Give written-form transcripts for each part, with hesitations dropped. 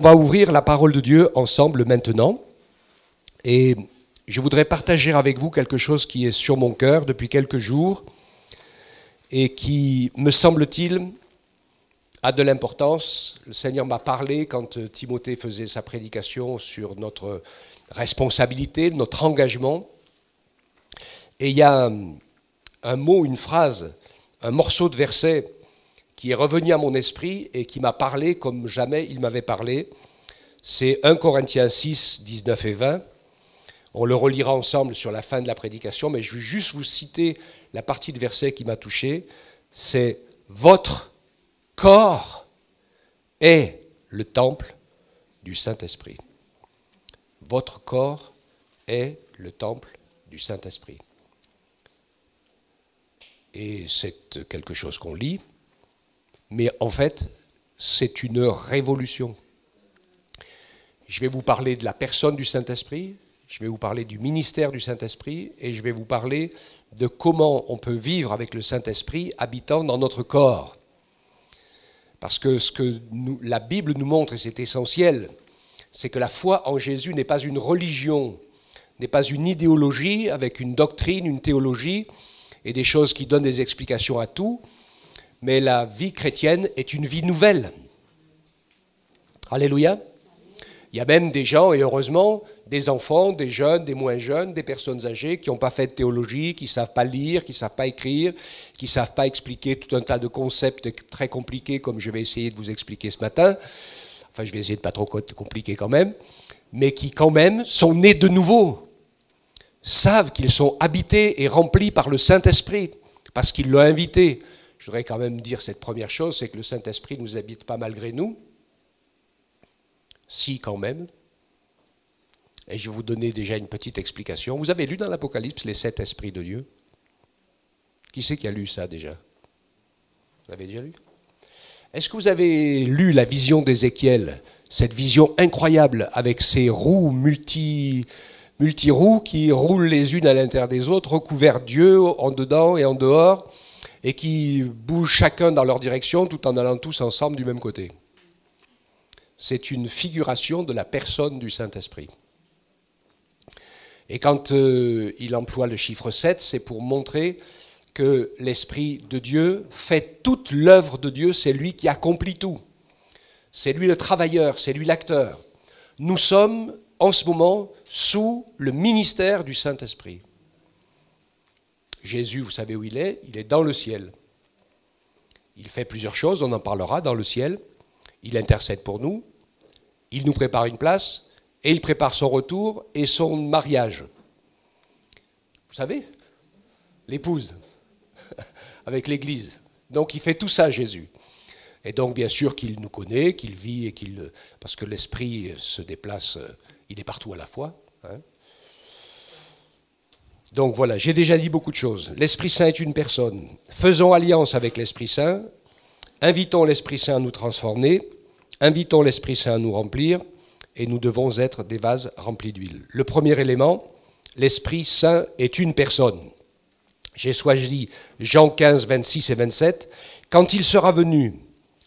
va ouvrir la parole de Dieu ensemble maintenant. Et je voudrais partager avec vous quelque chose qui est sur mon cœur depuis quelques jours et qui, me semble-t-il, a de l'importance. Le Seigneur m'a parlé quand Timothée faisait sa prédication sur notre responsabilité, notre engagement. Et il y a un mot, une phrase, un morceau de verset qui est revenu à mon esprit et qui m'a parlé comme jamais il m'avait parlé. C'est 1 Corinthiens 6, 19 et 20. On le relira ensemble sur la fin de la prédication, mais je vais juste vous citer la partie de verset qui m'a touché. C'est « Votre corps est le temple du Saint-Esprit. » Votre corps est le temple du Saint-Esprit. Et c'est quelque chose qu'on lit, mais en fait, c'est une révolution. Je vais vous parler de la personne du Saint-Esprit, je vais vous parler du ministère du Saint-Esprit, et je vais vous parler de comment on peut vivre avec le Saint-Esprit habitant dans notre corps. Parce que ce que la Bible nous montre, et c'est essentiel, c'est que la foi en Jésus n'est pas une religion, n'est pas une idéologie avec une doctrine, une théologie, et des choses qui donnent des explications à tout, mais la vie chrétienne est une vie nouvelle. Alléluia. Il y a même des gens, et heureusement, des enfants, des jeunes, des moins jeunes, des personnes âgées qui n'ont pas fait de théologie, qui ne savent pas lire, qui ne savent pas écrire, qui ne savent pas expliquer tout un tas de concepts très compliqués comme je vais essayer de vous expliquer ce matin. Enfin, je vais essayer de ne pas trop compliquer quand même, mais qui quand même sont nés de nouveau, savent qu'ils sont habités et remplis par le Saint-Esprit, parce qu'il l'a invité. Je voudrais quand même dire cette première chose, c'est que le Saint-Esprit ne nous habite pas malgré nous. Si, quand même. Et je vais vous donner déjà une petite explication. Vous avez lu dans l'Apocalypse les 7 esprits de Dieu? Qui c'est qui a lu ça déjà? Vous l'avez déjà lu? Est-ce que vous avez lu la vision d'Ézéchiel? Cette vision incroyable avec ces roues multi-roues qui roulent les unes à l'intérieur des autres, recouvertes Dieu en dedans et en dehors, et qui bougent chacun dans leur direction tout en allant tous ensemble du même côté. C'est une figuration de la personne du Saint-Esprit. Et quand il emploie le chiffre 7, c'est pour montrer que l'Esprit de Dieu fait toute l'œuvre de Dieu, c'est lui qui accomplit tout. C'est lui le travailleur, c'est lui l'acteur. Nous sommes en ce moment sous le ministère du Saint-Esprit. Jésus, vous savez où il est dans le ciel. Il fait plusieurs choses, on en parlera dans le ciel. Il intercède pour nous, il nous prépare une place, et il prépare son retour et son mariage. Vous savez, l'épouse, avec l'Église. Donc il fait tout ça, Jésus. Et donc bien sûr qu'il nous connaît, qu'il vit, et parce que l'Esprit se déplace, il est partout à la fois. Hein. Donc voilà, j'ai déjà dit beaucoup de choses. L'Esprit Saint est une personne. Faisons alliance avec l'Esprit Saint, invitons l'Esprit Saint à nous transformer, invitons l'Esprit Saint à nous remplir, et nous devons être des vases remplis d'huile. Le premier élément, l'Esprit Saint est une personne. J'ai choisi Jean 15, 26 et 27. « Quand il sera venu,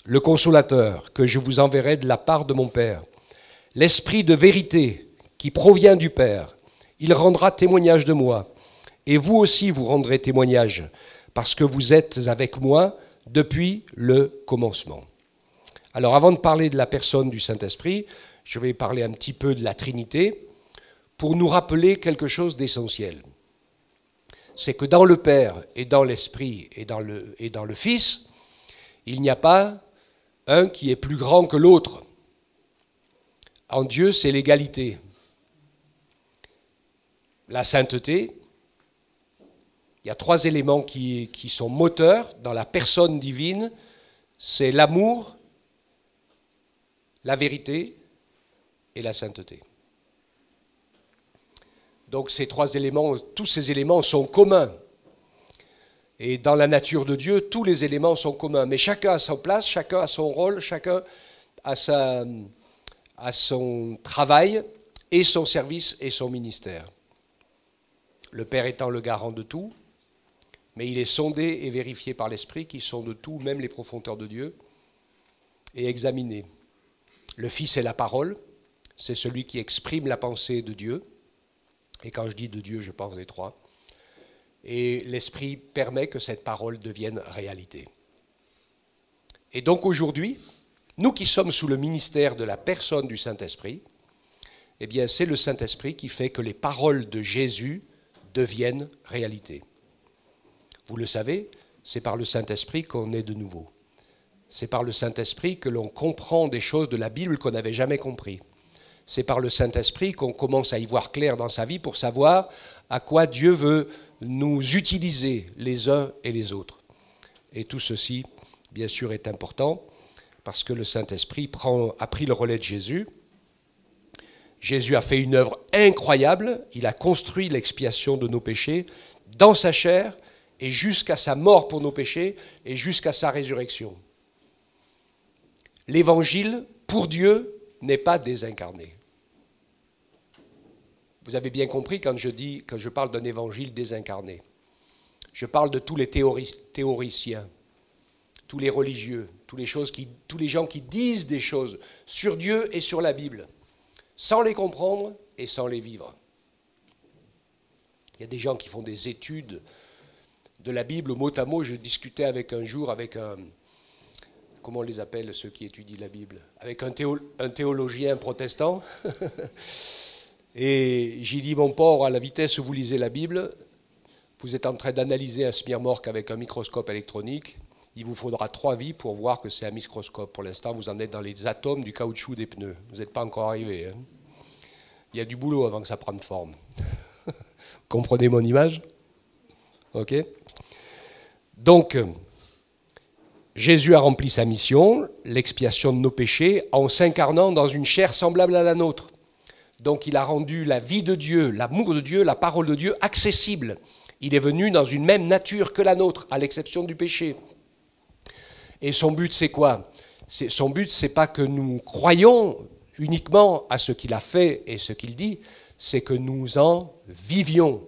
le Consolateur, que je vous enverrai de la part de mon Père, l'Esprit de vérité qui provient du Père, il rendra témoignage de moi. Et vous aussi vous rendrez témoignage, parce que vous êtes avec moi depuis le commencement. » Alors avant de parler de la personne du Saint-Esprit, je vais parler un petit peu de la Trinité pour nous rappeler quelque chose d'essentiel. C'est que dans le Père et dans l'Esprit et dans le Fils, il n'y a pas un qui est plus grand que l'autre. En Dieu, c'est l'égalité. La sainteté, il y a 3 éléments qui sont moteurs dans la personne divine, c'est l'amour, la vérité et la sainteté. Donc ces 3 éléments, tous ces éléments sont communs. Et dans la nature de Dieu, tous les éléments sont communs. Mais chacun a sa place, chacun a son rôle, chacun a son travail et son service et son ministère. Le Père étant le garant de tout, mais il est sondé et vérifié par l'Esprit qui sonde tout, même les profondeurs de Dieu, et examiné. Le Fils est la parole, c'est celui qui exprime la pensée de Dieu. Et quand je dis de Dieu, je pense des trois. Et l'Esprit permet que cette parole devienne réalité. Et donc aujourd'hui, nous qui sommes sous le ministère de la personne du Saint-Esprit, eh bien c'est le Saint-Esprit qui fait que les paroles de Jésus deviennent réalité. Vous le savez, c'est par le Saint-Esprit qu'on est de nouveau. C'est par le Saint-Esprit que l'on comprend des choses de la Bible qu'on n'avait jamais compris. C'est par le Saint-Esprit qu'on commence à y voir clair dans sa vie pour savoir à quoi Dieu veut nous utiliser les uns et les autres. Et tout ceci, bien sûr, est important parce que le Saint-Esprit a pris le relais de Jésus. Jésus a fait une œuvre incroyable. Il a construit l'expiation de nos péchés dans sa chair et jusqu'à sa mort pour nos péchés et jusqu'à sa résurrection. L'évangile, pour Dieu, n'est pas désincarné. Vous avez bien compris quand je parle d'un évangile désincarné. Je parle de tous les théoriciens, tous les religieux, tous les gens qui disent des choses sur Dieu et sur la Bible, sans les comprendre et sans les vivre. Il y a des gens qui font des études de la Bible mot à mot. Je discutais avec un comment on les appelle ceux qui étudient la Bible, avec un théologien protestant. Et j'ai dit, mon pauvre, à la vitesse où vous lisez la Bible, vous êtes en train d'analyser un smirmorque avec un microscope électronique. Il vous faudra 3 vies pour voir que c'est un microscope. Pour l'instant, vous en êtes dans les atomes du caoutchouc des pneus. Vous n'êtes pas encore arrivé. Hein. Il y a du boulot avant que ça prenne forme. Comprenez mon image? Ok. Donc, Jésus a rempli sa mission, l'expiation de nos péchés, en s'incarnant dans une chair semblable à la nôtre. Donc il a rendu la vie de Dieu, l'amour de Dieu, la parole de Dieu accessible. Il est venu dans une même nature que la nôtre, à l'exception du péché. Et son but, c'est quoi? Son but, c'est pas que nous croyions uniquement à ce qu'il a fait et ce qu'il dit, c'est que nous en vivions,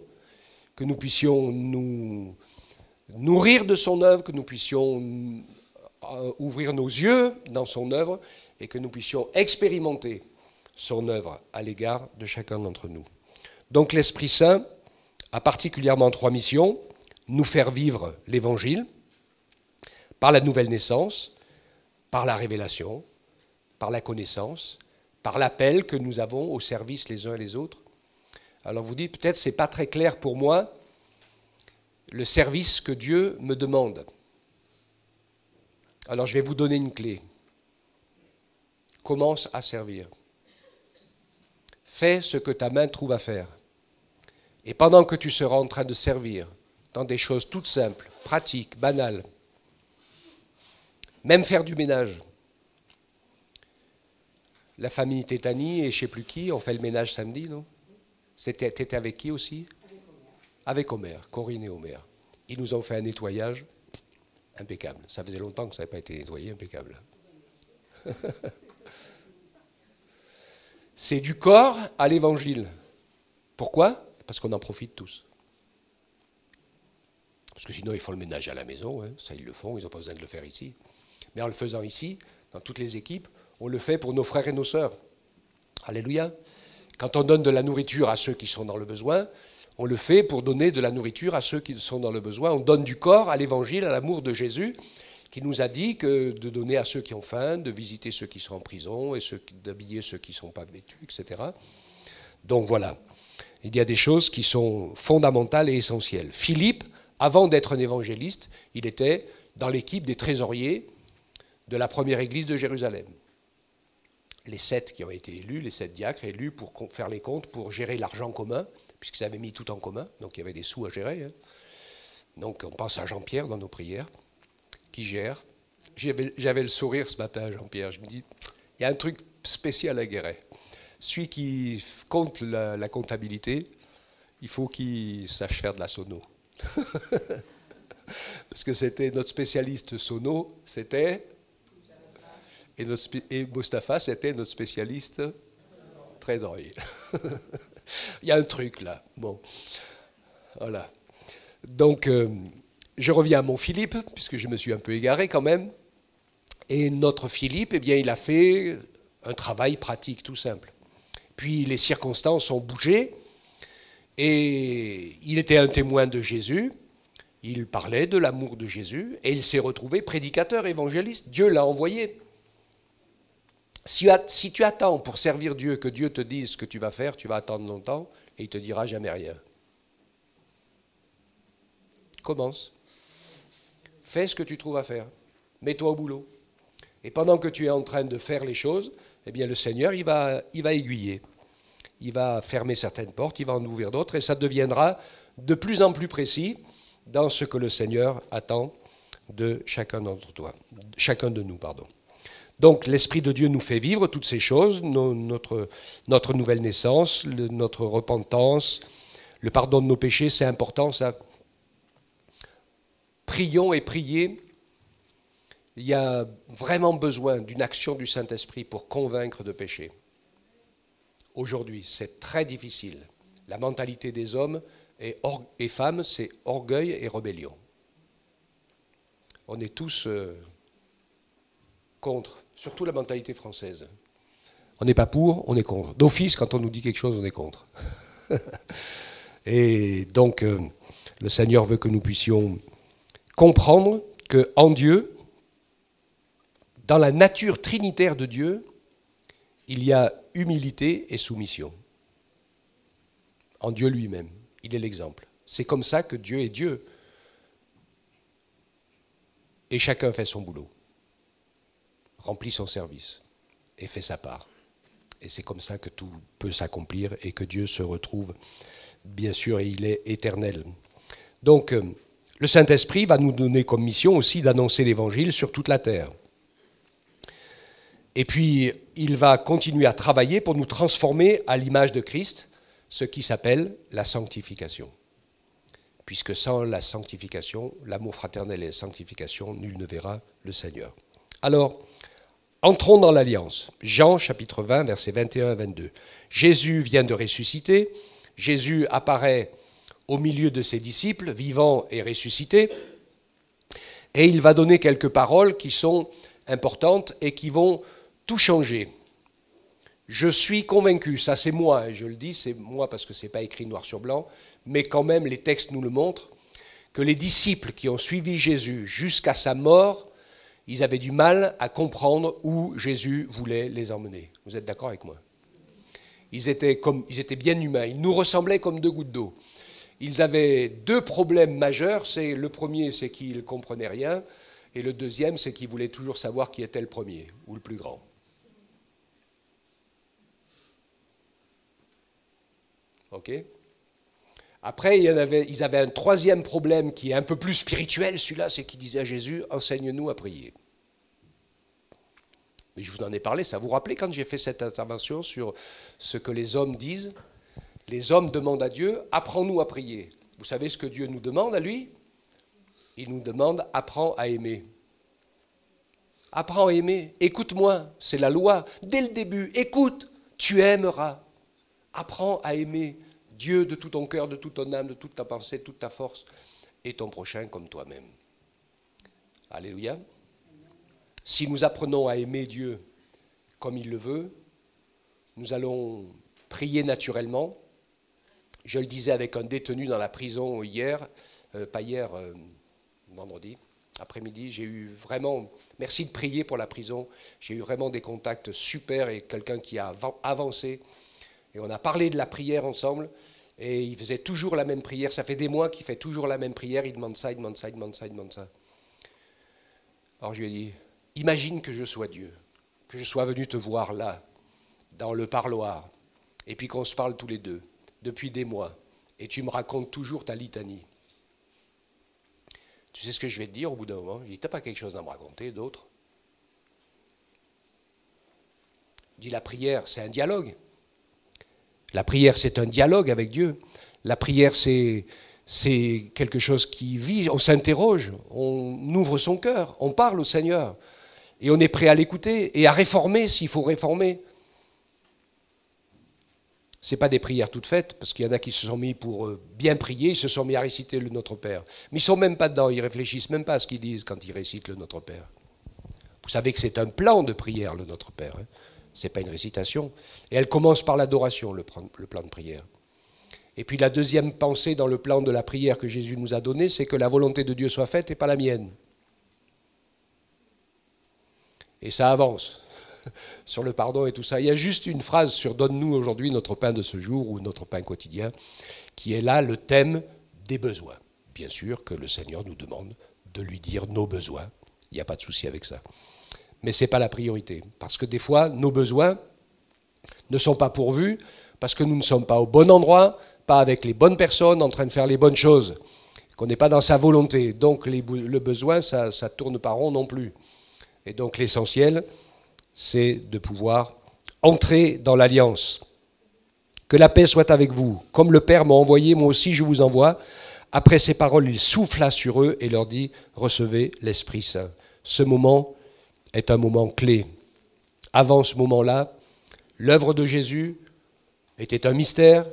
que nous puissions nous nourrir de son œuvre, que nous puissions ouvrir nos yeux dans son œuvre et que nous puissions expérimenter son œuvre à l'égard de chacun d'entre nous. Donc l'Esprit Saint a particulièrement 3 missions: nous faire vivre l'Évangile par la nouvelle naissance, par la révélation, par la connaissance, par l'appel que nous avons au service les uns et les autres. Alors vous dites, peut-être c'est pas très clair pour moi le service que Dieu me demande. Alors je vais vous donner une clé. Commence à servir. Fais ce que ta main trouve à faire. Et pendant que tu seras en train de servir dans des choses toutes simples, pratiques, banales, même faire du ménage. La famille Tétani et je ne sais plus qui ont fait le ménage samedi, non? T'étais avec qui aussi? Avec Omer, Corinne et Omer. Ils nous ont fait un nettoyage impeccable. Ça faisait longtemps que ça n'avait pas été nettoyé, impeccable. C'est du corps à l'évangile. Pourquoi? Parce qu'on en profite tous. Parce que sinon, ils font le ménage à la maison, hein. Ça ils le font, ils n'ont pas besoin de le faire ici. Mais en le faisant ici, dans toutes les équipes, on le fait pour nos frères et nos sœurs. Alléluia. Quand on donne de la nourriture à ceux qui sont dans le besoin, on le fait pour donner de la nourriture à ceux qui sont dans le besoin. On donne du corps à l'évangile, à l'amour de Jésus, qui nous a dit que de donner à ceux qui ont faim, de visiter ceux qui sont en prison, et d'habiller ceux qui ne sont pas vêtus, etc. Donc voilà, il y a des choses qui sont fondamentales et essentielles. Philippe, avant d'être un évangéliste, il était dans l'équipe des trésoriers de la première église de Jérusalem. Les 7 qui ont été élus, les 7 diacres élus pour faire les comptes, pour gérer l'argent commun, puisqu'ils avaient mis tout en commun, donc il y avait des sous à gérer. Hein. Donc on pense à Jean-Pierre dans nos prières, qui gère. J'avais le sourire ce matin, Jean-Pierre. Je me dis, il y a un truc spécial à Guéret. Celui qui compte la comptabilité, il faut qu'il sache faire de la sono. Parce que c'était notre spécialiste sono, c'était... Et Mustapha, c'était notre spécialiste trésorier. Il y a un truc là. Bon, voilà. Donc, je reviens à mon Philippe, puisque je me suis un peu égaré quand même. Et notre Philippe, eh bien, il a fait Un travail pratique, tout simple. Puis les circonstances ont bougé, et il était un témoin de Jésus, il parlait de l'amour de Jésus, et il s'est retrouvé prédicateur, évangéliste. Dieu l'a envoyé. Si tu attends pour servir Dieu, que Dieu te dise ce que tu vas faire, tu vas attendre longtemps, et il ne te dira jamais rien. Commence. Fais ce que tu trouves à faire. Mets-toi au boulot. Et pendant que tu es en train de faire les choses, eh bien le Seigneur, il va aiguiller. Il va fermer certaines portes, il va en ouvrir d'autres, et ça deviendra de plus en plus précis dans ce que le Seigneur attend de chacun de nous. Donc l'Esprit de Dieu nous fait vivre toutes ces choses, notre nouvelle naissance, notre repentance, le pardon de nos péchés, c'est important ça. Prions et priez. Il y a vraiment besoin d'une action du Saint-Esprit pour convaincre de péché. Aujourd'hui, c'est très difficile. La mentalité des hommes et femmes, c'est orgueil et rébellion. On est tous contre, surtout la mentalité française. On n'est pas pour, on est contre. D'office, quand on nous dit quelque chose, on est contre. Et donc, le Seigneur veut que nous puissions comprendre qu'en Dieu, dans la nature trinitaire de Dieu, il y a humilité et soumission. En Dieu lui-même, il est l'exemple. C'est comme ça que Dieu est Dieu. Et chacun fait son boulot, remplit son service et fait sa part. Et c'est comme ça que tout peut s'accomplir et que Dieu se retrouve, bien sûr, et il est éternel. Donc, le Saint-Esprit va nous donner comme mission aussi d'annoncer l'Évangile sur toute la terre. Et puis, il va continuer à travailler pour nous transformer à l'image de Christ, ce qui s'appelle la sanctification. Puisque sans la sanctification, l'amour fraternel et la sanctification, nul ne verra le Seigneur. Alors, entrons dans l'Alliance. Jean, chapitre 20, versets 21 à 22. Jésus vient de ressusciter. Jésus apparaît au milieu de ses disciples, vivant et ressuscité. Et il va donner quelques paroles qui sont importantes et qui vont tout changer. Je suis convaincu, ça c'est moi, et je le dis, c'est moi parce que ce n'est pas écrit noir sur blanc, mais quand même les textes nous le montrent, que les disciples qui ont suivi Jésus jusqu'à sa mort, ils avaient du mal à comprendre où Jésus voulait les emmener. Vous êtes d'accord avec moi ? Ils étaient bien humains, ils nous ressemblaient comme deux gouttes d'eau. Ils avaient deux problèmes majeurs, le premier c'est qu'ils ne comprenaient rien, et le deuxième c'est qu'ils voulaient toujours savoir qui était le premier, ou le plus grand. Ok ? Après, ils avaient un troisième problème qui est un peu plus spirituel, celui-là, c'est qu'ils disaient à Jésus, enseigne-nous à prier. Mais je vous en ai parlé, ça vous rappelez quand j'ai fait cette intervention sur ce que les hommes disent ? Les hommes demandent à Dieu, apprends-nous à prier. Vous savez ce que Dieu nous demande à lui ? Il nous demande, apprends à aimer. Apprends à aimer, écoute-moi, c'est la loi. Dès le début, écoute, tu aimeras. Apprends à aimer Dieu de tout ton cœur, de toute ton âme, de toute ta pensée, de toute ta force, et ton prochain comme toi-même. Alléluia. Si nous apprenons à aimer Dieu comme il le veut, nous allons prier naturellement. Je le disais avec un détenu dans la prison hier, vendredi après-midi, j'ai eu vraiment, merci de prier pour la prison, j'ai eu vraiment des contacts super et quelqu'un qui a avancé. Et on a parlé de la prière ensemble, et il faisait toujours la même prière. Ça fait des mois qu'il fait toujours la même prière, il demande ça, il demande ça, il demande ça, il demande ça. Alors je lui ai dit, imagine que je sois Dieu, que je sois venu te voir là, dans le parloir, et puis qu'on se parle tous les deux, depuis des mois, et tu me racontes toujours ta litanie. Tu sais ce que je vais te dire au bout d'un moment ? Je dis, t'as pas quelque chose à me raconter d'autre ? Je dis, la prière, c'est un dialogue. La prière, c'est un dialogue avec Dieu. La prière, c'est quelque chose qui vit, on s'interroge, on ouvre son cœur, on parle au Seigneur. Et on est prêt à l'écouter et à réformer s'il faut réformer. Ce n'est pas des prières toutes faites, parce qu'il y en a qui se sont mis pour bien prier, ils se sont mis à réciter le Notre Père. Mais ils ne sont même pas dedans, ils ne réfléchissent même pas à ce qu'ils disent quand ils récitent le Notre Père. Vous savez que c'est un plan de prière, le Notre Père. Hein. Ce n'est pas une récitation. Et elle commence par l'adoration, le plan de prière. Et puis la deuxième pensée dans le plan de la prière que Jésus nous a donné, c'est que la volonté de Dieu soit faite et pas la mienne. Et ça avance sur le pardon et tout ça. Il y a juste une phrase sur « Donne-nous aujourd'hui notre pain de ce jour » ou notre pain quotidien, qui est là le thème des besoins. Bien sûr que le Seigneur nous demande de lui dire nos besoins. Il n'y a pas de souci avec ça. Mais ce n'est pas la priorité. Parce que des fois, nos besoins ne sont pas pourvus, parce que nous ne sommes pas au bon endroit, pas avec les bonnes personnes, en train de faire les bonnes choses, qu'on n'est pas dans sa volonté. Donc le besoin, ça ne tourne pas rond non plus. Et donc l'essentiel, c'est de pouvoir entrer dans l'alliance. Que la paix soit avec vous. Comme le Père m'a envoyé, moi aussi je vous envoie. Après ces paroles, il souffla sur eux et leur dit « Recevez l'Esprit Saint ». Ce moment est un moment clé. Avant ce moment-là, l'œuvre de Jésus était un mystère.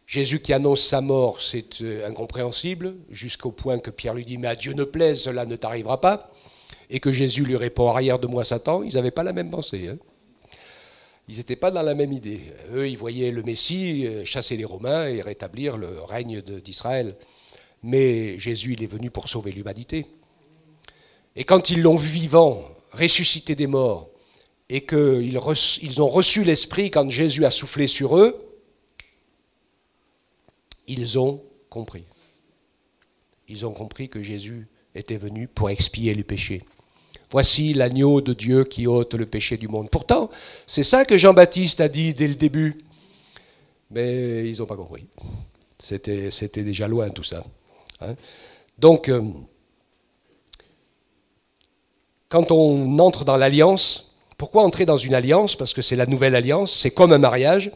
Jésus qui annonce sa mort, c'est incompréhensible, jusqu'au point que Pierre lui dit « Mais à Dieu ne plaise, cela ne t'arrivera pas ». Et que Jésus lui répond « Arrière de moi, Satan », ils n'avaient pas la même pensée. Hein. Ils n'étaient pas dans la même idée. Eux, ils voyaient le Messie chasser les Romains et rétablir le règne d'Israël. Mais Jésus, il est venu pour sauver l'humanité. Et quand ils l'ont vu vivant, ressuscité des morts, et qu'ils ont reçu l'Esprit quand Jésus a soufflé sur eux, ils ont compris. Ils ont compris que Jésus était venu pour expier les péchés. Voici l'agneau de Dieu qui ôte le péché du monde. Pourtant, c'est ça que Jean-Baptiste a dit dès le début. Mais ils n'ont pas compris. C'était déjà loin tout ça. Hein. Donc, quand on entre dans l'alliance, pourquoi entrer dans une alliance? Parce que c'est la nouvelle alliance, c'est comme un mariage.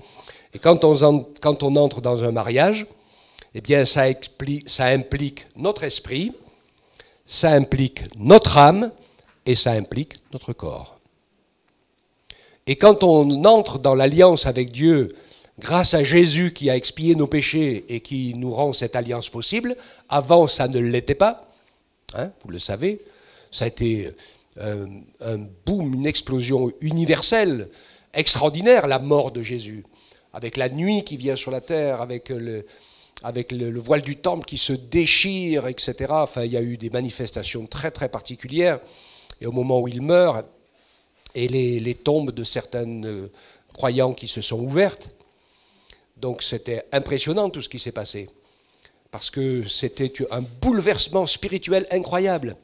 Et quand on entre dans un mariage, eh bien, ça implique notre esprit, ça implique notre âme, et ça implique notre corps. Et quand on entre dans l'alliance avec Dieu, grâce à Jésus qui a expié nos péchés et qui nous rend cette alliance possible, avant ça ne l'était pas, hein, vous le savez, ça a été un boom, une explosion universelle, extraordinaire, la mort de Jésus, avec la nuit qui vient sur la terre, avec le voile du temple qui se déchire, etc. Enfin, il y a eu des manifestations très très particulières. Et au moment où il meurt, et les tombes de certains croyants qui se sont ouvertes. Donc c'était impressionnant tout ce qui s'est passé. Parce que c'était un bouleversement spirituel incroyable.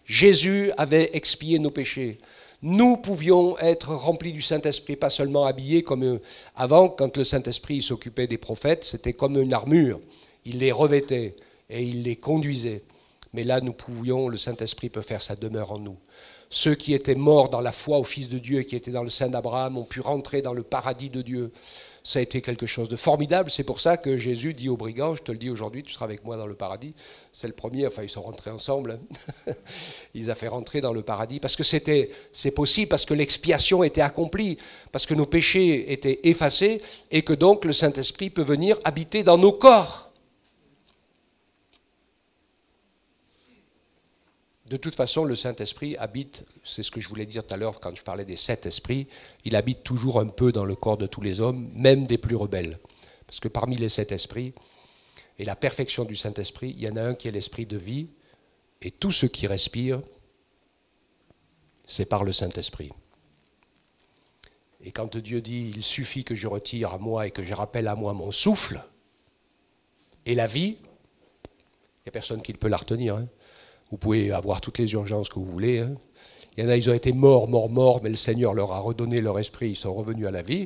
Jésus avait expié nos péchés. Nous pouvions être remplis du Saint-Esprit, pas seulement habillés comme avant, quand le Saint-Esprit s'occupait des prophètes, c'était comme une armure. Il les revêtait et il les conduisait. Mais là, nous pouvions, le Saint-Esprit peut faire sa demeure en nous. Ceux qui étaient morts dans la foi au Fils de Dieu et qui étaient dans le sein d'Abraham ont pu rentrer dans le paradis de Dieu. Ça a été quelque chose de formidable. C'est pour ça que Jésus dit aux brigands, je te le dis aujourd'hui, tu seras avec moi dans le paradis. C'est le premier, enfin ils sont rentrés ensemble. Il les a fait rentrer dans le paradis parce que c'est possible, parce que l'expiation était accomplie, parce que nos péchés étaient effacés et que donc le Saint-Esprit peut venir habiter dans nos corps. De toute façon, le Saint-Esprit habite, c'est ce que je voulais dire tout à l'heure quand je parlais des 7 esprits, il habite toujours un peu dans le corps de tous les hommes, même des plus rebelles. Parce que parmi les 7 esprits, et la perfection du Saint-Esprit, il y en a un qui est l'esprit de vie, et tout ce qui respire, c'est par le Saint-Esprit. Et quand Dieu dit, il suffit que je retire à moi et que je rappelle à moi mon souffle, et la vie, il n'y a personne qui ne peut la retenir, hein. Vous pouvez avoir toutes les urgences que vous voulez. Hein. Il y en a, ils ont été morts, mais le Seigneur leur a redonné leur esprit, ils sont revenus à la vie.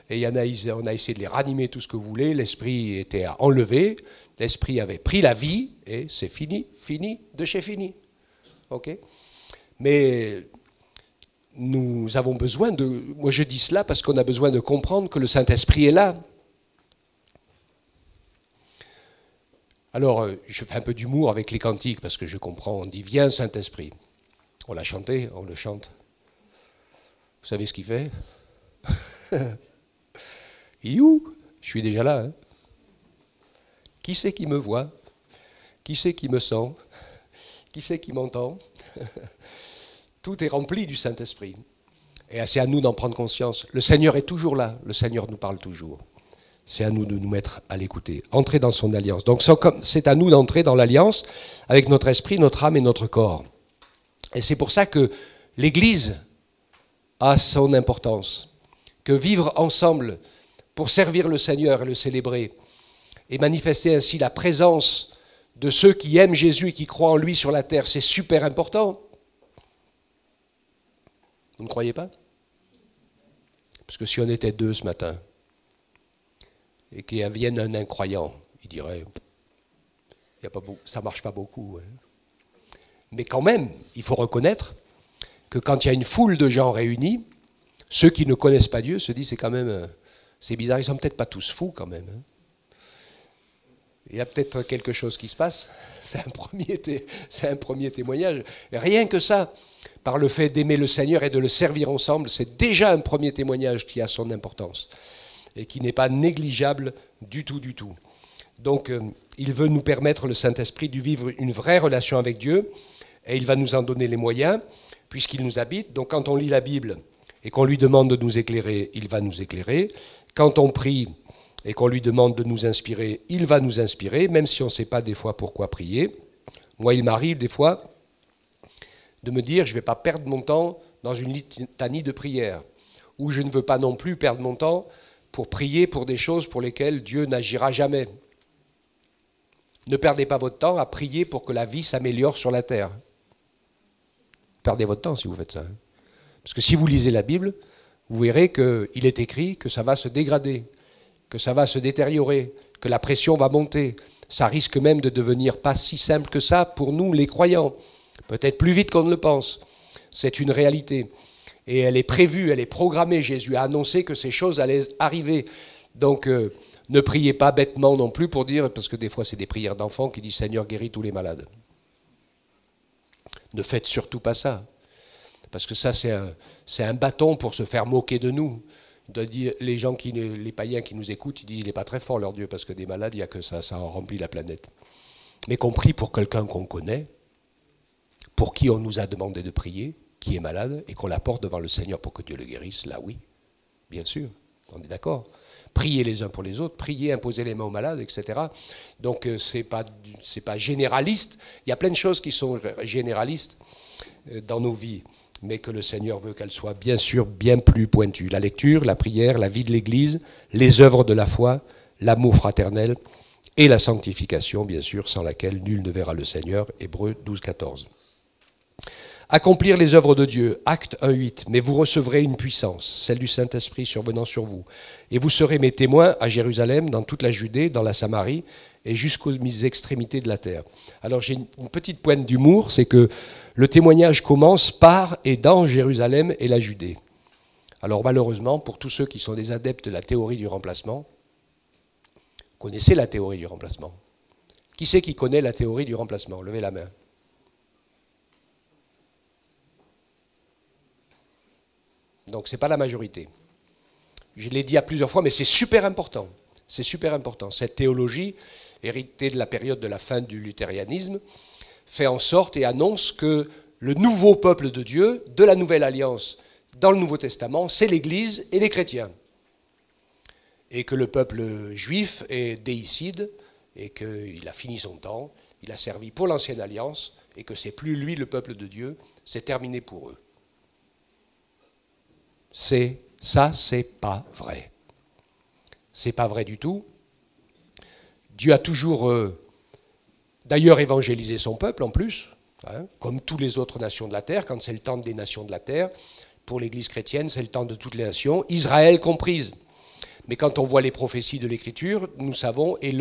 Et il y en a, on a essayé de les ranimer tout ce que vous voulez, l'esprit était enlevé, l'esprit avait pris la vie, et c'est fini, de chez fini. Okay, mais nous avons besoin de... Moi je dis cela parce qu'on a besoin de comprendre que le Saint-Esprit est là. Alors, je fais un peu d'humour avec les cantiques, parce que je comprends, on dit « Viens Saint-Esprit ». On l'a chanté, on le chante. Vous savez ce qu'il fait? Il est où? Je suis déjà là. Hein. Qui c'est qui me voit? Qui c'est qui me sent? Qui c'est qui m'entend? Tout est rempli du Saint-Esprit. Et c'est à nous d'en prendre conscience. Le Seigneur est toujours là, le Seigneur nous parle toujours. C'est à nous de nous mettre à l'écouter, entrer dans son alliance. Donc c'est à nous d'entrer dans l'alliance avec notre esprit, notre âme et notre corps. Et c'est pour ça que l'Église a son importance, que vivre ensemble pour servir le Seigneur et le célébrer, et manifester ainsi la présence de ceux qui aiment Jésus et qui croient en lui sur la terre, c'est super important. Vous ne croyez pas? Parce que si on était 2 ce matin, et qu'il vienne un incroyant, il dirait, ça ne marche pas beaucoup. Hein. Mais quand même, il faut reconnaître que quand il y a une foule de gens réunis, ceux qui ne connaissent pas Dieu se disent, c'est quand même, c'est bizarre, ils ne sont peut-être pas tous fous quand même. Hein. Il y a peut-être quelque chose qui se passe, c'est un premier témoignage. Et rien que ça, par le fait d'aimer le Seigneur et de le servir ensemble, c'est déjà un premier témoignage qui a son importance et qui n'est pas négligeable du tout, du tout. Donc, il veut nous permettre, le Saint-Esprit, de vivre une vraie relation avec Dieu, et il va nous en donner les moyens, puisqu'il nous habite. Donc, quand on lit la Bible et qu'on lui demande de nous éclairer, il va nous éclairer. Quand on prie et qu'on lui demande de nous inspirer, il va nous inspirer, même si on ne sait pas des fois pourquoi prier. Moi, il m'arrive des fois de me dire, je ne vais pas perdre mon temps dans une litanie de prière, ou je ne veux pas non plus perdre mon temps pour prier pour des choses pour lesquelles Dieu n'agira jamais. Ne perdez pas votre temps à prier pour que la vie s'améliore sur la terre. Perdez votre temps si vous faites ça. Hein. Parce que si vous lisez la Bible, vous verrez qu'il est écrit que ça va se dégrader, que ça va se détériorer, que la pression va monter. Ça risque même de devenir pas si simple que ça pour nous les croyants. Peut-être plus vite qu'on ne le pense. C'est une réalité. Et elle est prévue, elle est programmée. Jésus a annoncé que ces choses allaient arriver. Donc, ne priez pas bêtement non plus pour dire, parce que des fois c'est des prières d'enfants qui disent « Seigneur, guéris tous les malades ». Ne faites surtout pas ça. Parce que ça, c'est un bâton pour se faire moquer de nous. Les païens qui nous écoutent, ils disent « Il n'est pas très fort leur Dieu, parce que des malades, il n'y a que ça en remplit la planète ». Mais qu'on prie pour quelqu'un qu'on connaît, pour qui on nous a demandé de prier, qui est malade, et qu'on l'apporte devant le Seigneur pour que Dieu le guérisse, là oui, bien sûr, on est d'accord. Priez les uns pour les autres, priez, imposez les mains aux malades, etc. Donc c'est pas généraliste, il y a plein de choses qui sont généralistes dans nos vies, mais que le Seigneur veut qu'elles soient bien sûr bien plus pointues. La lecture, la prière, la vie de l'Église, les œuvres de la foi, l'amour fraternel et la sanctification, bien sûr, sans laquelle nul ne verra le Seigneur, Hébreux 12, 14. Accomplir les œuvres de Dieu, Actes 1.8, mais vous recevrez une puissance, celle du Saint-Esprit survenant sur vous. Et vous serez mes témoins à Jérusalem, dans toute la Judée, dans la Samarie et jusqu'aux extrémités de la terre. Alors j'ai une petite pointe d'humour, c'est que le témoignage commence par et dans Jérusalem et la Judée. Alors malheureusement, pour tous ceux qui sont des adeptes de la théorie du remplacement, connaissez la théorie du remplacement. Qui c'est qui connaît la théorie du remplacement? Levez la main. Donc ce n'est pas la majorité. Je l'ai dit à plusieurs fois, mais c'est super important. C'est super important. Cette théologie, héritée de la période de la fin du luthérianisme, fait en sorte et annonce que le nouveau peuple de Dieu, de la Nouvelle Alliance, dans le Nouveau Testament, c'est l'Église et les chrétiens. Et que le peuple juif est déicide, et qu'il a fini son temps, il a servi pour l'Ancienne Alliance, et que c'est plus lui le peuple de Dieu, c'est terminé pour eux. C'est pas vrai. C'est pas vrai du tout. Dieu a toujours, d'ailleurs, évangélisé son peuple en plus, hein, comme toutes les autres nations de la terre, quand c'est le temps des nations de la terre. Pour l'Église chrétienne, c'est le temps de toutes les nations, Israël comprise. Mais quand on voit les prophéties de l'Écriture, nous savons, et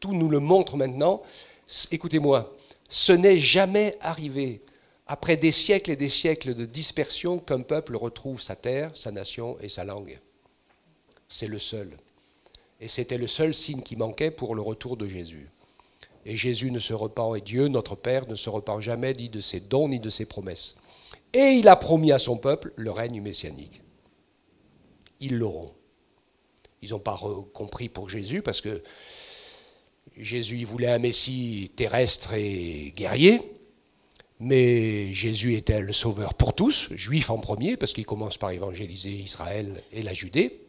tout nous le montre maintenant, écoutez-moi, ce n'est jamais arrivé après des siècles et des siècles de dispersion, qu'un peuple retrouve sa terre, sa nation et sa langue. C'est le seul. Et c'était le seul signe qui manquait pour le retour de Jésus. Et Jésus ne se repent, et Dieu, notre Père, ne se repent jamais ni de ses dons ni de ses promesses. Et il a promis à son peuple le règne messianique. Ils l'auront. Ils n'ont pas compris pour Jésus, parce que Jésus voulait un Messie terrestre et guerrier, Mais Jésus était le sauveur pour tous, juifs en premier, parce qu'il commence par évangéliser Israël et la Judée,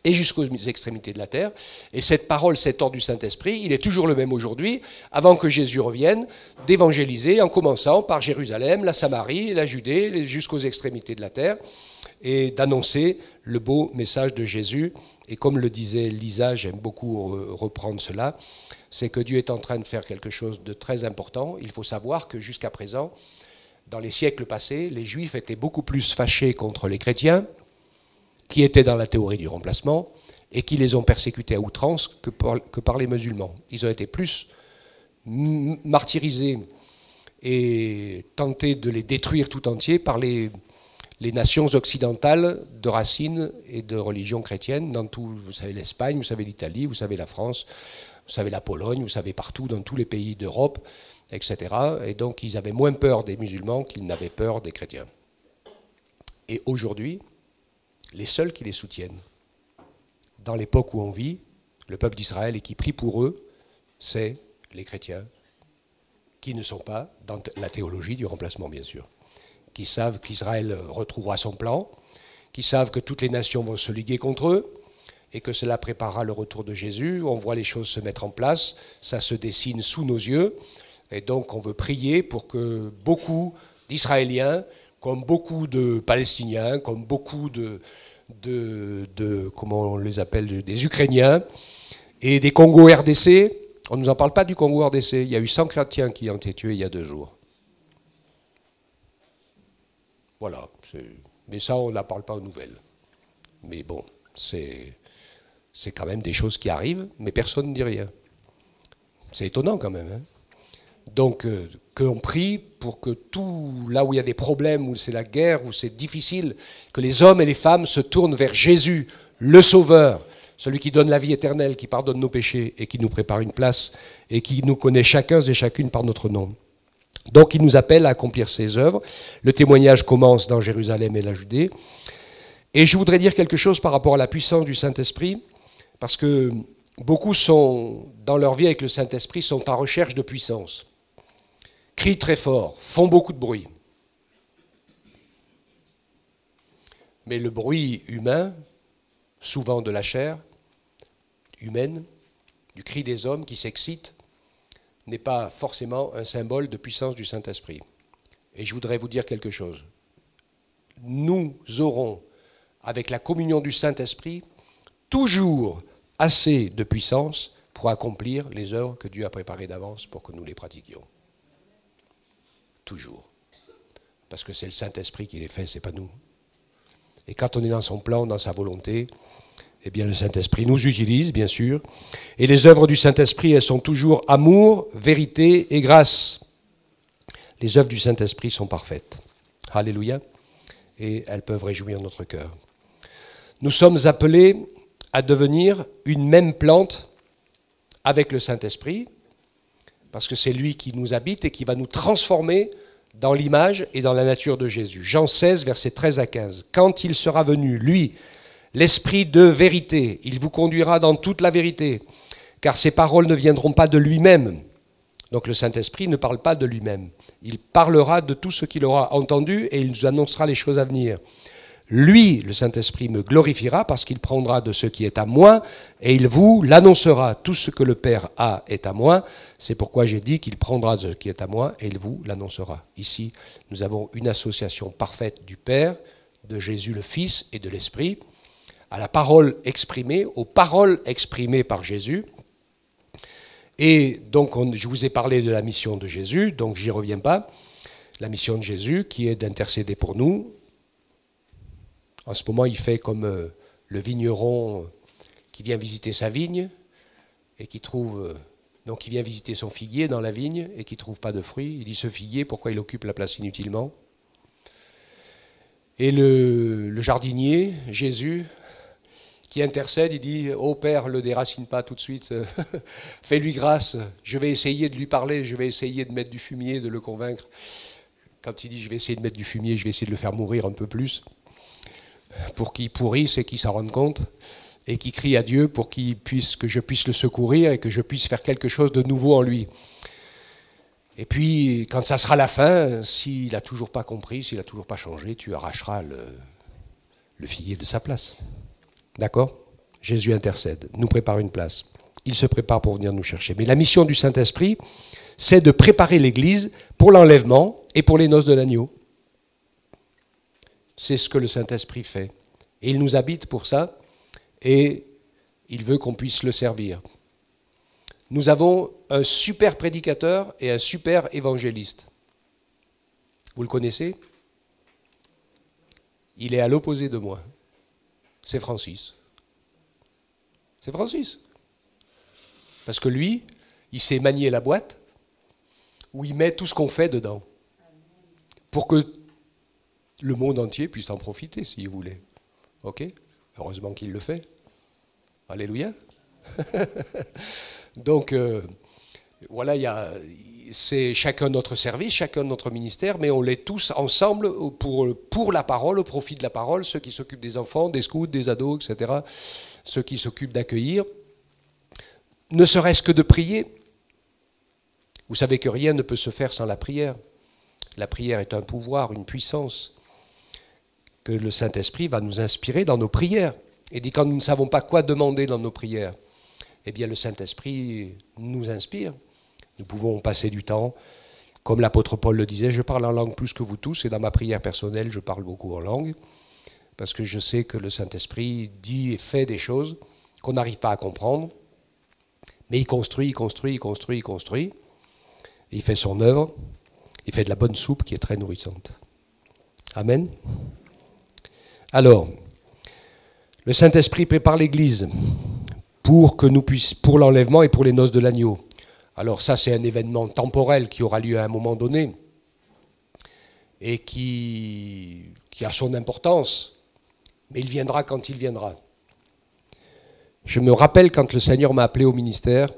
et jusqu'aux extrémités de la terre. Et cette parole, cet ordre du Saint-Esprit, il est toujours le même aujourd'hui, avant que Jésus revienne, d'évangéliser en commençant par Jérusalem, la Samarie, la Judée, jusqu'aux extrémités de la terre, et d'annoncer le beau message de Jésus. Et comme le disait Lisa, j'aime beaucoup reprendre cela, c'est que Dieu est en train de faire quelque chose de très important. Il faut savoir que jusqu'à présent, dans les siècles passés, les Juifs étaient beaucoup plus fâchés contre les chrétiens, qui étaient dans la théorie du remplacement, et qui les ont persécutés à outrance que par les musulmans. Ils ont été plus martyrisés et tentés de les détruire tout entier par les nations occidentales de racines et de religion chrétienne, dans tout, vous savez l'Espagne, vous savez l'Italie, vous savez la France, vous savez la Pologne, vous savez partout, dans tous les pays d'Europe, etc. Et donc ils avaient moins peur des musulmans qu'ils n'avaient peur des chrétiens. Et aujourd'hui, les seuls qui les soutiennent, dans l'époque où on vit, le peuple d'Israël et qui prie pour eux, c'est les chrétiens, qui ne sont pas dans la théologie du remplacement, bien sûr, qui savent qu'Israël retrouvera son plan, qui savent que toutes les nations vont se liguer contre eux, et que cela préparera le retour de Jésus. On voit les choses se mettre en place, ça se dessine sous nos yeux, et donc on veut prier pour que beaucoup d'Israéliens, comme beaucoup de Palestiniens, comme beaucoup de comment on les appelle, des Ukrainiens, et des Congo RDC, on ne nous en parle pas du Congo RDC, il y a eu 100 chrétiens qui ont été tués il y a 2 jours. Voilà, mais ça on n'en parle pas aux nouvelles. Mais bon, c'est quand même des choses qui arrivent, mais personne ne dit rien. C'est étonnant quand même. Hein. Donc, qu'on prie pour que tout, là où il y a des problèmes, où c'est la guerre, où c'est difficile, que les hommes et les femmes se tournent vers Jésus, le Sauveur, celui qui donne la vie éternelle, qui pardonne nos péchés et qui nous prépare une place et qui nous connaît chacun et chacune par notre nom. Donc, il nous appelle à accomplir ses œuvres. Le témoignage commence dans Jérusalem et la Judée. Et je voudrais dire quelque chose par rapport à la puissance du Saint-Esprit, parce que beaucoup sont, dans leur vie avec le Saint-Esprit, sont en recherche de puissance. Crient très fort, font beaucoup de bruit. Mais le bruit humain, souvent de la chair humaine, du cri des hommes qui s'excitent, n'est pas forcément un symbole de puissance du Saint-Esprit. Et je voudrais vous dire quelque chose. Nous aurons, avec la communion du Saint-Esprit, toujours assez de puissance pour accomplir les œuvres que Dieu a préparées d'avance pour que nous les pratiquions. Toujours. Parce que c'est le Saint-Esprit qui les fait, c'est pas nous. Et quand on est dans son plan, dans sa volonté, eh bien le Saint-Esprit nous utilise, bien sûr. Et les œuvres du Saint-Esprit, elles sont toujours amour, vérité et grâce. Les œuvres du Saint-Esprit sont parfaites. Alléluia. Et elles peuvent réjouir notre cœur. Nous sommes appelés à devenir une même plante avec le Saint-Esprit, parce que c'est lui qui nous habite et qui va nous transformer dans l'image et dans la nature de Jésus. Jean 16, versets 13 à 15. « Quand il sera venu, lui, l'Esprit de vérité, il vous conduira dans toute la vérité, car ses paroles ne viendront pas de lui-même. » Donc le Saint-Esprit ne parle pas de lui-même. Il parlera de tout ce qu'il aura entendu et il nous annoncera les choses à venir. Lui, le Saint-Esprit, me glorifiera parce qu'il prendra de ce qui est à moi et il vous l'annoncera. Tout ce que le Père a est à moi. C'est pourquoi j'ai dit qu'il prendra de ce qui est à moi et il vous l'annoncera. Ici, nous avons une association parfaite du Père, de Jésus le Fils et de l'Esprit, à la parole exprimée, aux paroles exprimées par Jésus. Et donc, je vous ai parlé de la mission de Jésus, donc j'y reviens pas. La mission de Jésus qui est d'intercéder pour nous. En ce moment, il fait comme le vigneron qui vient visiter sa vigne et qui trouve, donc il vient visiter son figuier dans la vigne et qui ne trouve pas de fruits. Il dit, ce figuier, pourquoi il occupe la place inutilement? Et le jardinier, Jésus, qui intercède, il dit, ô Père, le déracine pas tout de suite, fais-lui grâce, je vais essayer de lui parler, je vais essayer de mettre du fumier, de le convaincre. Quand il dit, je vais essayer de mettre du fumier, je vais essayer de le faire mourir un peu plus, pour qu'il pourrisse et qu'il s'en rende compte, et qu'il crie à Dieu pour que je puisse le secourir et que je puisse faire quelque chose de nouveau en lui. Et puis, quand ça sera la fin, s'il n'a toujours pas compris, s'il n'a toujours pas changé, tu arracheras le figuier de sa place. D'accord? Jésus intercède, nous prépare une place. Il se prépare pour venir nous chercher. Mais la mission du Saint-Esprit, c'est de préparer l'Église pour l'enlèvement et pour les noces de l'agneau. C'est ce que le Saint-Esprit fait. Et il nous habite pour ça, et il veut qu'on puisse le servir. Nous avons un super prédicateur et un super évangéliste. Vous le connaissez? Il est à l'opposé de moi. C'est Francis. C'est Francis. Parce que lui, il sait manier la boîte où il met tout ce qu'on fait dedans. Pour que le monde entier puisse en profiter, s'il voulait. Ok? Heureusement qu'il le fait. Alléluia. Donc, voilà, c'est chacun notre service, chacun notre ministère, mais on l'est tous ensemble pour la parole, au profit de la parole, ceux qui s'occupent des enfants, des scouts, des ados, etc., ceux qui s'occupent d'accueillir, ne serait-ce que de prier. Vous savez que rien ne peut se faire sans la prière. La prière est un pouvoir, une puissance que le Saint-Esprit va nous inspirer dans nos prières. Et dit quand nous ne savons pas quoi demander dans nos prières, eh bien le Saint-Esprit nous inspire. Nous pouvons passer du temps, comme l'apôtre Paul le disait, je parle en langue plus que vous tous, et dans ma prière personnelle, je parle beaucoup en langue, parce que je sais que le Saint-Esprit dit et fait des choses qu'on n'arrive pas à comprendre, mais il construit, il construit, il construit, il construit, et il fait son œuvre, il fait de la bonne soupe qui est très nourrissante. Amen. Alors, le Saint-Esprit prépare l'Église pour l'enlèvement et pour les noces de l'agneau. Alors ça, c'est un événement temporel qui aura lieu à un moment donné et qui a son importance, mais il viendra quand il viendra. Je me rappelle quand le Seigneur m'a appelé au ministère,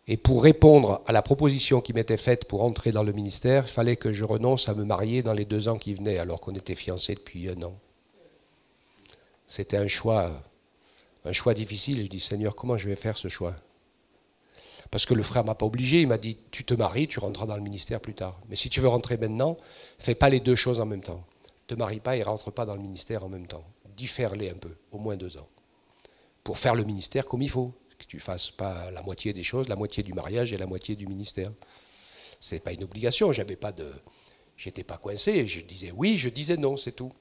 et pour répondre à la proposition qui m'était faite pour entrer dans le ministère, il fallait que je renonce à me marier dans les 2 ans qui venaient, alors qu'on était fiancés depuis 1 an. C'était un choix difficile. Je dis, Seigneur, comment je vais faire ce choix? Parce que le frère ne m'a pas obligé, il m'a dit, tu te maries, tu rentreras dans le ministère plus tard. Mais si tu veux rentrer maintenant, fais pas les 2 choses en même temps. Ne te marie pas et rentre pas dans le ministère en même temps. Diffère-les un peu, au moins 2 ans. Pour faire le ministère comme il faut. Que tu ne fasses pas la moitié des choses, la moitié du mariage et la moitié du ministère. Ce n'est pas une obligation, j'étais pas coincé, je disais oui, je disais non, c'est tout.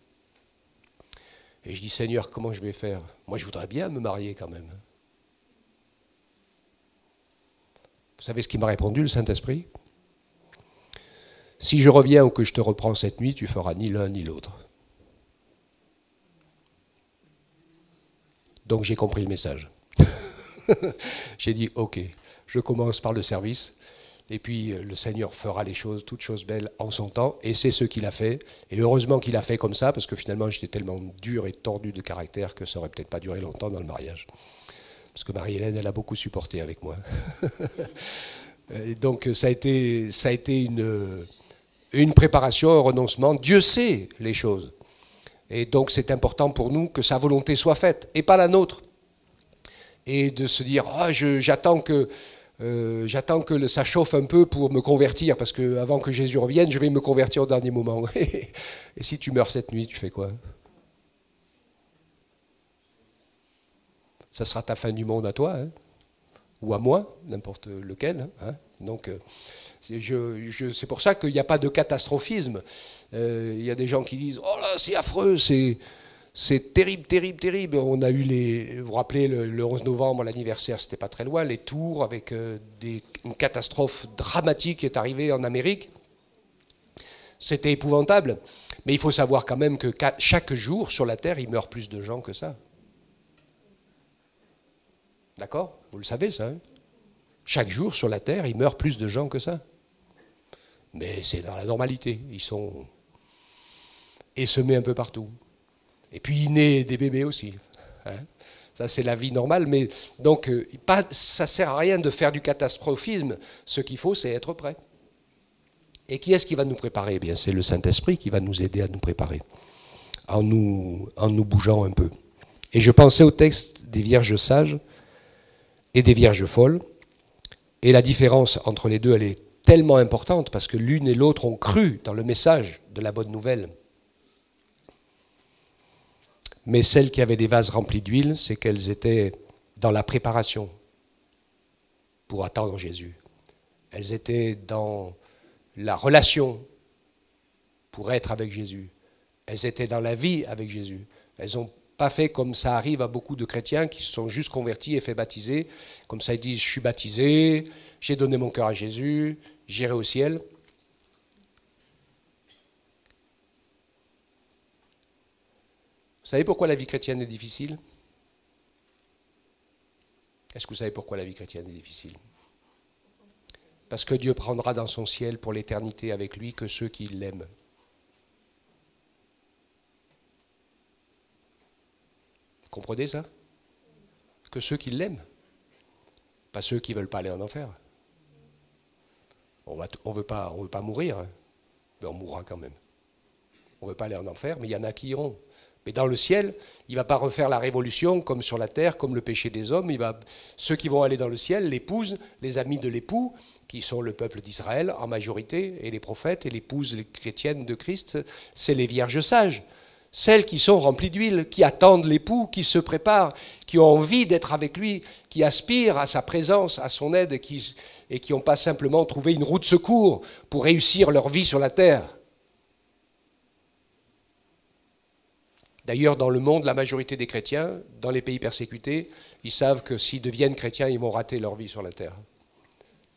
Et je dis, Seigneur, comment je vais faire? Moi, je voudrais bien me marier quand même. Vous savez ce qu'il m'a répondu, le Saint-Esprit? Si je reviens ou que je te reprends cette nuit, tu feras ni l'un ni l'autre. Donc j'ai compris le message. J'ai dit, ok, je commence par le service, et puis le Seigneur fera les choses, toutes choses belles en son temps, et c'est ce qu'il a fait. Et heureusement qu'il a fait comme ça, parce que finalement j'étais tellement dur et tordu de caractère que ça aurait peut-être pas duré longtemps dans le mariage. Parce que Marie-Hélène, elle a beaucoup supporté avec moi. Et donc ça a été une préparation, un renoncement. Dieu sait les choses. Et donc c'est important pour nous que sa volonté soit faite, et pas la nôtre. Et de se dire, j'attends que ça chauffe un peu pour me convertir, parce qu'avant que Jésus revienne, je vais me convertir au dernier moment. Et si tu meurs cette nuit, tu fais quoi? Ça sera ta fin du monde à toi, hein, ou à moi, n'importe lequel. Hein. Donc, c'est pour ça qu'il n'y a pas de catastrophisme. Il y a des gens qui disent, oh là, c'est affreux, c'est terrible, terrible, terrible. On a eu vous vous rappelez, le 11 novembre, l'anniversaire, c'était pas très loin, les tours avec une catastrophe dramatique qui est arrivée en Amérique. C'était épouvantable. Mais il faut savoir quand même que chaque jour, sur la Terre, il meurt plus de gens que ça. D'accord? Vous le savez, ça, hein? Chaque jour, sur la Terre, il meurt plus de gens que ça. Mais c'est dans la normalité. Ils sont essemés un peu partout. Et puis il naît des bébés aussi. Hein. Ça c'est la vie normale, mais donc ça ne sert à rien de faire du catastrophisme. Ce qu'il faut, c'est être prêt. Et qui est-ce qui va nous préparer? Eh bien, c'est le Saint-Esprit qui va nous aider à nous préparer, en nous bougeant un peu. Et je pensais au texte des vierges sages et des vierges folles. Et la différence entre les deux, elle est tellement importante parce que l'une et l'autre ont cru dans le message de la bonne nouvelle. Mais celles qui avaient des vases remplis d'huile, c'est qu'elles étaient dans la préparation pour attendre Jésus. Elles étaient dans la relation pour être avec Jésus. Elles étaient dans la vie avec Jésus. Elles n'ont pas fait comme ça arrive à beaucoup de chrétiens qui se sont juste convertis et fait baptiser. Comme ça, ils disent, je suis baptisé, j'ai donné mon cœur à Jésus, j'irai au ciel. Vous savez pourquoi la vie chrétienne est difficile? Est-ce que vous savez pourquoi la vie chrétienne est difficile? Parce que Dieu prendra dans son ciel pour l'éternité avec lui que ceux qui l'aiment. Vous comprenez ça? Que ceux qui l'aiment, pas ceux qui ne veulent pas aller en enfer. On ne veut pas mourir, hein, mais on mourra quand même. On ne veut pas aller en enfer, mais il y en a qui iront. Mais dans le ciel, il ne va pas refaire la révolution comme sur la terre, comme le péché des hommes. Ceux qui vont aller dans le ciel, l'épouse, les amis de l'époux, qui sont le peuple d'Israël en majorité, et les prophètes, et l'épouse les chrétiennes de Christ, c'est les vierges sages. Celles qui sont remplies d'huile, qui attendent l'époux, qui se préparent, qui ont envie d'être avec lui, qui aspirent à sa présence, à son aide, et qui n'ont pas simplement trouvé une roue de secours pour réussir leur vie sur la terre. D'ailleurs, dans le monde, la majorité des chrétiens, dans les pays persécutés, ils savent que s'ils deviennent chrétiens, ils vont rater leur vie sur la terre.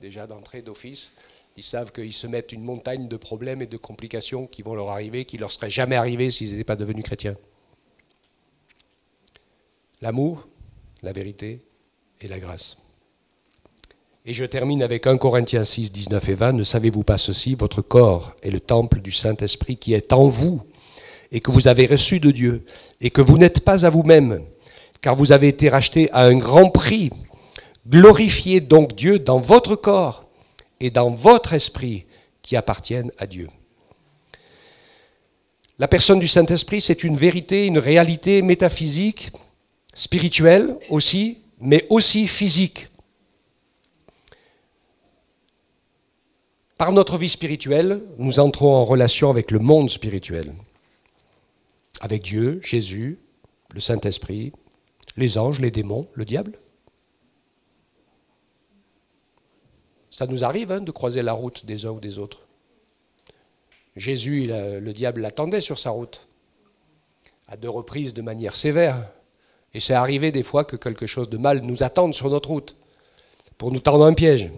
Déjà d'entrée, d'office, ils savent qu'ils se mettent une montagne de problèmes et de complications qui vont leur arriver, qui ne leur seraient jamais arrivées s'ils n'étaient pas devenus chrétiens. L'amour, la vérité et la grâce. Et je termine avec 1 Corinthiens 6, 19 et 20. Ne savez-vous pas ceci? Votre corps est le temple du Saint-Esprit qui est en vous, et que vous avez reçu de Dieu, et que vous n'êtes pas à vous-même, car vous avez été rachetés à un grand prix. Glorifiez donc Dieu dans votre corps et dans votre esprit qui appartiennent à Dieu. La personne du Saint-Esprit, c'est une vérité, une réalité métaphysique, spirituelle aussi, mais aussi physique. Par notre vie spirituelle, nous entrons en relation avec le monde spirituel. Avec Dieu, Jésus, le Saint-Esprit, les anges, les démons, le diable. Ça nous arrive de croiser la route des uns ou des autres. Jésus, le diable l'attendait sur sa route, à 2 reprises de manière sévère. Et c'est arrivé des fois que quelque chose de mal nous attende sur notre route, pour nous tendre un piège.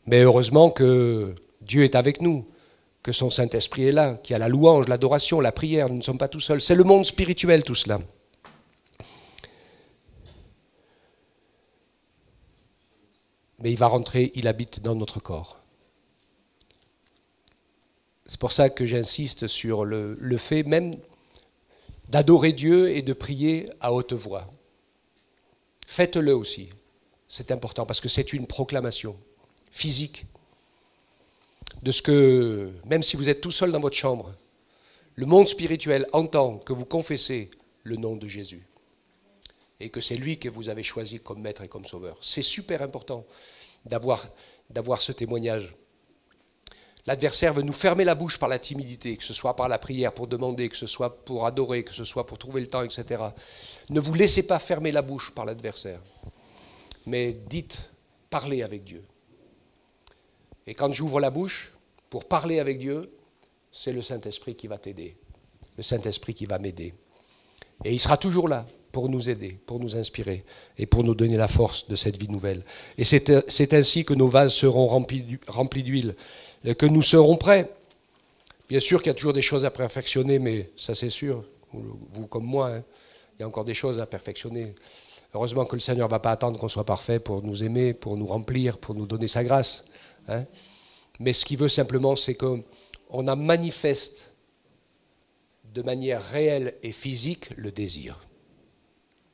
Mais heureusement que Dieu est avec nous, que son Saint-Esprit est là, qu'il y a la louange, l'adoration, la prière, nous ne sommes pas tout seuls. C'est le monde spirituel tout cela. Mais il va rentrer, il habite dans notre corps. C'est pour ça que j'insiste sur le fait même d'adorer Dieu et de prier à haute voix. Faites-le aussi, c'est important parce que c'est une proclamation physique de ce que, même si vous êtes tout seul dans votre chambre, le monde spirituel entend que vous confessez le nom de Jésus et que c'est lui que vous avez choisi comme maître et comme sauveur. C'est super important d'avoir ce témoignage. L'adversaire veut nous fermer la bouche par la timidité, que ce soit par la prière pour demander, que ce soit pour adorer, que ce soit pour trouver le temps, etc. Ne vous laissez pas fermer la bouche par l'adversaire, mais dites, parlez avec Dieu. Et quand j'ouvre la bouche pour parler avec Dieu, c'est le Saint-Esprit qui va t'aider, le Saint-Esprit qui va m'aider. Et il sera toujours là pour nous aider, pour nous inspirer et pour nous donner la force de cette vie nouvelle. Et c'est ainsi que nos vases seront remplis d'huile, et que nous serons prêts. Bien sûr qu'il y a toujours des choses à perfectionner, mais ça c'est sûr, vous comme moi, il y a encore des choses à perfectionner. Heureusement que le Seigneur ne va pas attendre qu'on soit parfait pour nous aimer, pour nous remplir, pour nous donner sa grâce. Mais ce qu'il veut simplement, c'est qu'on en manifeste de manière réelle et physique le désir.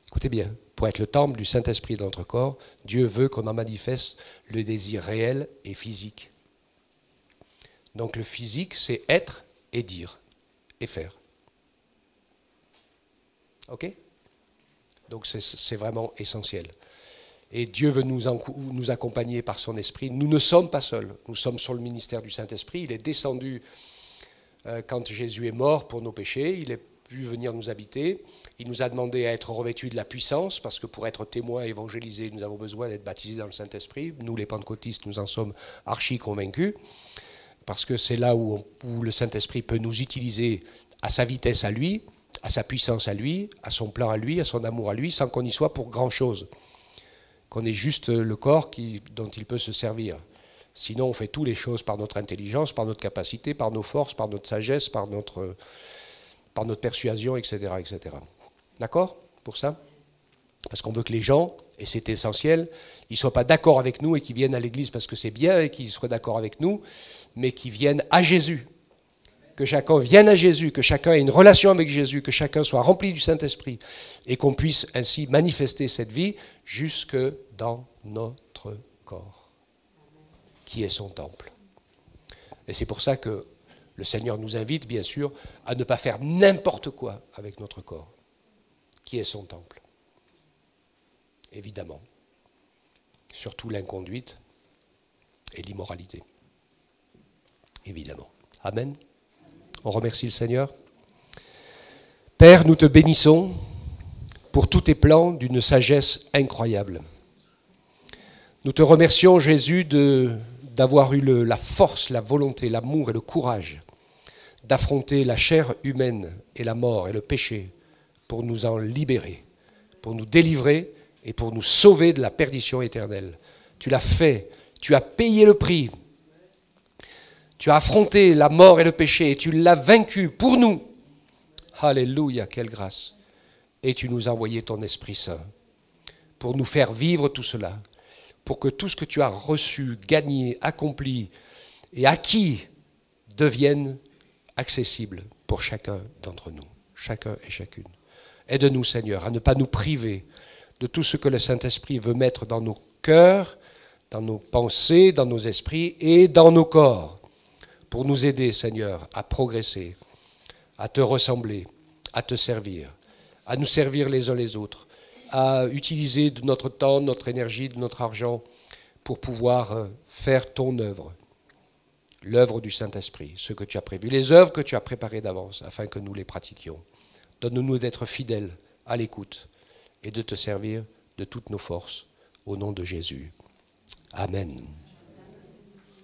Écoutez bien, pour être le temple du Saint-Esprit dans notre corps, Dieu veut qu'on en manifeste le désir réel et physique. Donc le physique, c'est être et dire et faire. Ok ? Donc c'est vraiment essentiel. Et Dieu veut nous accompagner par son esprit. Nous ne sommes pas seuls. Nous sommes sur le ministère du Saint-Esprit. Il est descendu quand Jésus est mort pour nos péchés. Il est pu venir nous habiter. Il nous a demandé à être revêtus de la puissance, parce que pour être témoins évangélisés, nous avons besoin d'être baptisés dans le Saint-Esprit. Nous, les pentecôtistes, nous en sommes archi convaincus, parce que c'est là où le Saint-Esprit peut nous utiliser à sa vitesse à lui, à sa puissance à lui, à son plan à lui, à son amour à lui, sans qu'on y soit pour grand-chose. Qu'on ait juste le corps dont il peut se servir. Sinon, on fait toutes les choses par notre intelligence, par notre capacité, par nos forces, par notre sagesse, par notre persuasion, etc. etc. D'accord pour ça? Parce qu'on veut que les gens, et c'est essentiel, ils ne soient pas d'accord avec nous et qu'ils viennent à l'église parce que c'est bien et qu'ils soient d'accord avec nous, mais qu'ils viennent à Jésus. Que chacun vienne à Jésus, que chacun ait une relation avec Jésus, que chacun soit rempli du Saint-Esprit et qu'on puisse ainsi manifester cette vie jusque dans notre corps, qui est son temple. Et c'est pour ça que le Seigneur nous invite, bien sûr, à ne pas faire n'importe quoi avec notre corps, qui est son temple. Évidemment. Surtout l'inconduite et l'immoralité. Évidemment. Amen. On remercie le Seigneur. Père, nous te bénissons pour tous tes plans d'une sagesse incroyable. Nous te remercions, Jésus, d'avoir eu la force, la volonté, l'amour et le courage d'affronter la chair humaine et la mort et le péché pour nous en libérer, pour nous délivrer et pour nous sauver de la perdition éternelle. Tu l'as fait, tu as payé le prix. Tu as affronté la mort et le péché et tu l'as vaincu pour nous. Alléluia, quelle grâce. Et tu nous as envoyé ton Esprit Saint pour nous faire vivre tout cela, pour que tout ce que tu as reçu, gagné, accompli et acquis devienne accessible pour chacun d'entre nous, chacun et chacune. Aide-nous, Seigneur, à ne pas nous priver de tout ce que le Saint-Esprit veut mettre dans nos cœurs, dans nos pensées, dans nos esprits et dans nos corps, pour nous aider, Seigneur, à progresser, à te ressembler, à te servir, à nous servir les uns les autres, à utiliser de notre temps, de notre énergie, de notre argent pour pouvoir faire ton œuvre, l'œuvre du Saint-Esprit, ce que tu as prévu, les œuvres que tu as préparées d'avance afin que nous les pratiquions. Donne-nous d'être fidèles à l'écoute et de te servir de toutes nos forces au nom de Jésus. Amen.